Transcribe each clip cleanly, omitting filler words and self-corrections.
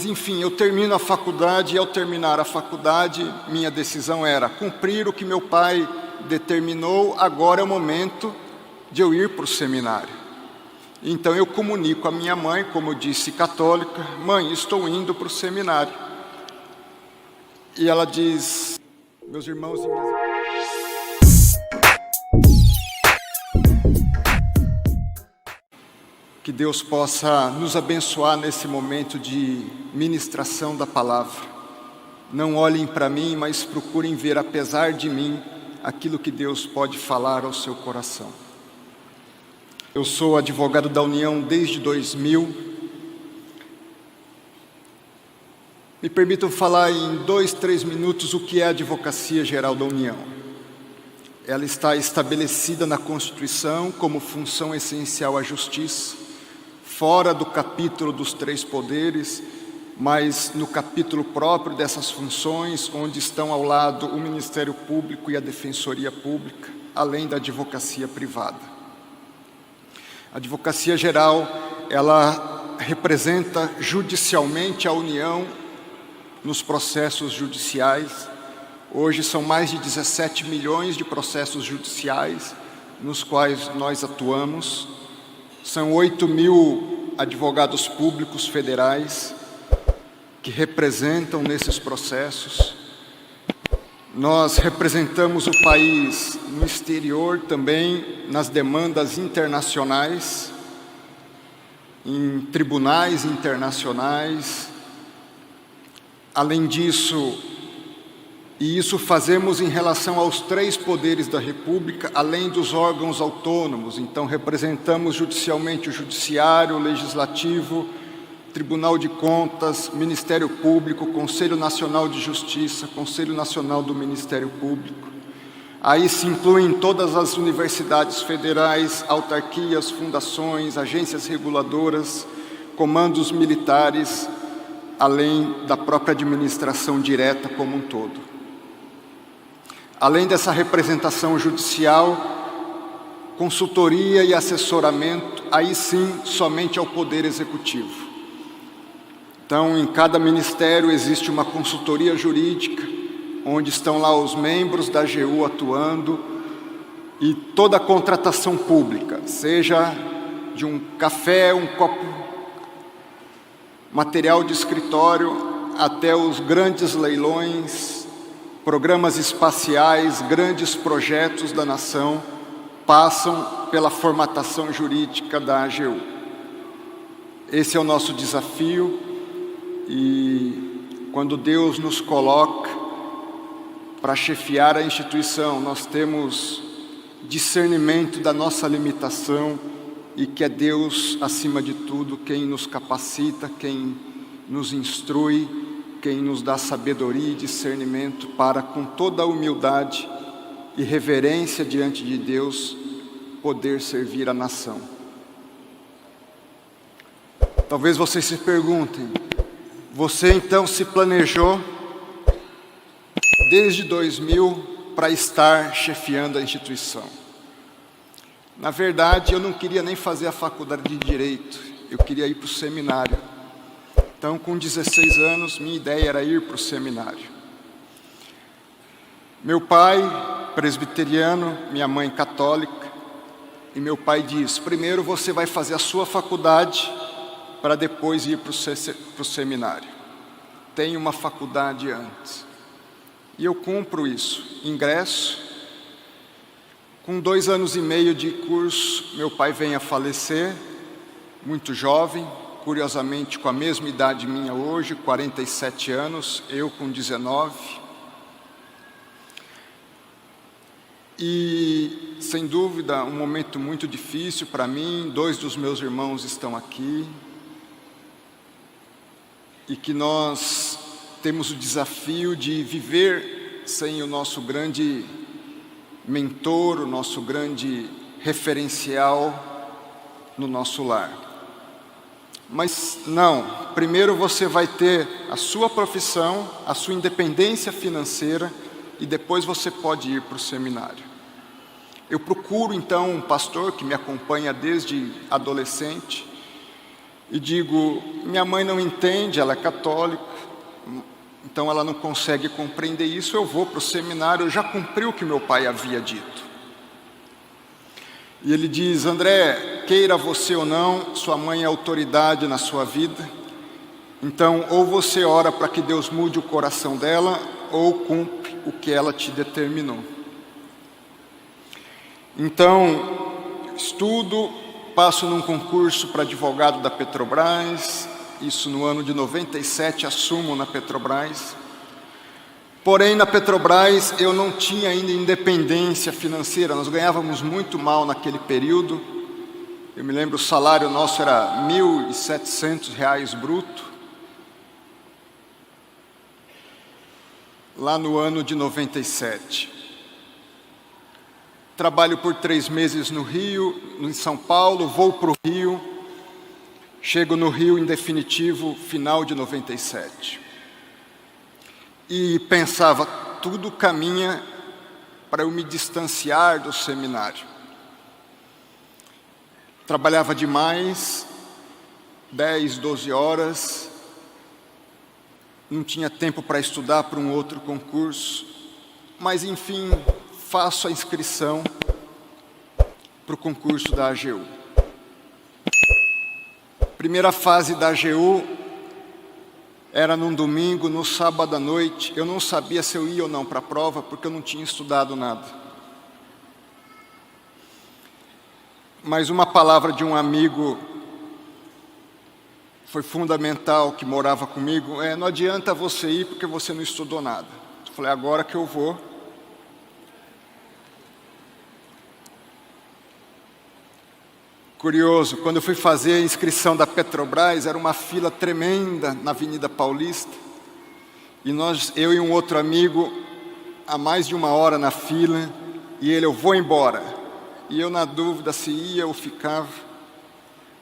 enfim, eu termino a faculdade e ao terminar a faculdade, minha decisão era cumprir o que meu pai determinou, agora é o momento de eu ir para o seminário. Então eu comunico à minha mãe, como eu disse, católica: mãe, estou indo para o seminário. E ela diz: meus irmãos e minhas... Que Deus possa nos abençoar nesse momento de ministração da palavra. Não olhem para mim, mas procurem ver, apesar de mim, aquilo que Deus pode falar ao seu coração. Eu sou advogado da União desde 2000. Me permitam falar em 2, 3 minutos o que é a Advocacia Geral da União. Ela está estabelecida na Constituição como função essencial à justiça, fora do capítulo dos 3 poderes, mas no capítulo próprio dessas funções, onde estão ao lado o Ministério Público e a Defensoria Pública, além da advocacia privada. A Advocacia Geral, ela representa judicialmente a União nos processos judiciais. Hoje são mais de 17 milhões de processos judiciais nos quais nós atuamos. São 8.000 advogados públicos federais que representam nesses processos. Nós representamos o país no exterior também, nas demandas internacionais, em tribunais internacionais. Além disso, e isso fazemos em relação aos 3 poderes da República, além dos órgãos autônomos. Então, representamos judicialmente o Judiciário, o Legislativo, Tribunal de Contas, Ministério Público, Conselho Nacional de Justiça, Conselho Nacional do Ministério Público. Aí se incluem todas as universidades federais, autarquias, fundações, agências reguladoras, comandos militares, além da própria administração direta como um todo. Além dessa representação judicial, consultoria e assessoramento, aí sim, somente ao Poder Executivo. Então, em cada ministério existe uma consultoria jurídica, onde estão lá os membros da AGU atuando, e toda a contratação pública, seja de um café, um copo, material de escritório, até os grandes leilões, programas espaciais, grandes projetos da nação, passam pela formatação jurídica da AGU. Esse é o nosso desafio, e quando Deus nos coloca para chefiar a instituição, nós temos discernimento da nossa limitação, e que é Deus, acima de tudo, quem nos capacita, quem nos instrui, quem nos dá sabedoria e discernimento para, com toda a humildade e reverência diante de Deus, poder servir a nação. Talvez vocês se perguntem: você então se planejou desde 2000 para estar chefiando a instituição? Na verdade, eu não queria nem fazer a faculdade de Direito, eu queria ir para o seminário. Então, com 16 anos, minha ideia era ir para o seminário. Meu pai, presbiteriano, minha mãe católica, e meu pai diz: primeiro você vai fazer a sua faculdade, para depois ir para o seminário. Tem uma faculdade antes. E eu cumpro isso, ingresso. Com 2 anos e meio de curso, meu pai vem a falecer, muito jovem, curiosamente com a mesma idade minha hoje, 47 anos, eu com 19. E, sem dúvida, um momento muito difícil para mim. 2 dos meus irmãos estão aqui. E que nós temos o desafio de viver sem o nosso grande mentor, o nosso grande referencial no nosso lar. Mas não, primeiro você vai ter a sua profissão, a sua independência financeira, e depois você pode ir para o seminário. Eu procuro então um pastor que me acompanha desde adolescente, e digo, minha mãe não entende, ela é católica, então ela não consegue compreender isso, eu vou para o seminário, eu já cumpri o que meu pai havia dito. E ele diz, André, queira você ou não, sua mãe é autoridade na sua vida, então ou você ora para que Deus mude o coração dela, ou cumpre o que ela te determinou. Então, estudo, passo num concurso para advogado da Petrobras, isso no ano de 97, assumo na Petrobras. Porém, na Petrobras eu não tinha ainda independência financeira, nós ganhávamos muito mal naquele período. Eu me lembro, o salário nosso era R$ 1.700 bruto, lá no ano de 97. Trabalho por 3 meses no Rio, em São Paulo, vou para o Rio, chego no Rio em definitivo, final de 97. E pensava, tudo caminha para eu me distanciar do seminário. Trabalhava demais, 10, 12 horas, não tinha tempo para estudar para um outro concurso, mas enfim, faço a inscrição para o concurso da AGU. Primeira fase da AGU era num domingo, no sábado à noite. Eu não sabia se eu ia ou não para a prova, porque eu não tinha estudado nada. Mas uma palavra de um amigo foi fundamental, que morava comigo, não adianta você ir porque você não estudou nada. Eu falei, agora que eu vou. Curioso, quando eu fui fazer a inscrição da Petrobras, era uma fila tremenda na Avenida Paulista, e eu e um outro amigo, há mais de 1 hora na fila, e ele, eu vou embora. E eu na dúvida se ia ou ficava.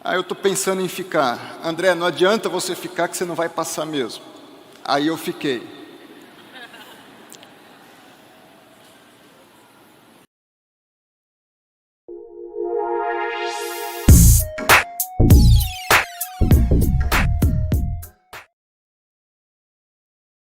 Aí eu estou pensando em ficar. André, não adianta você ficar que você não vai passar mesmo. Aí eu fiquei.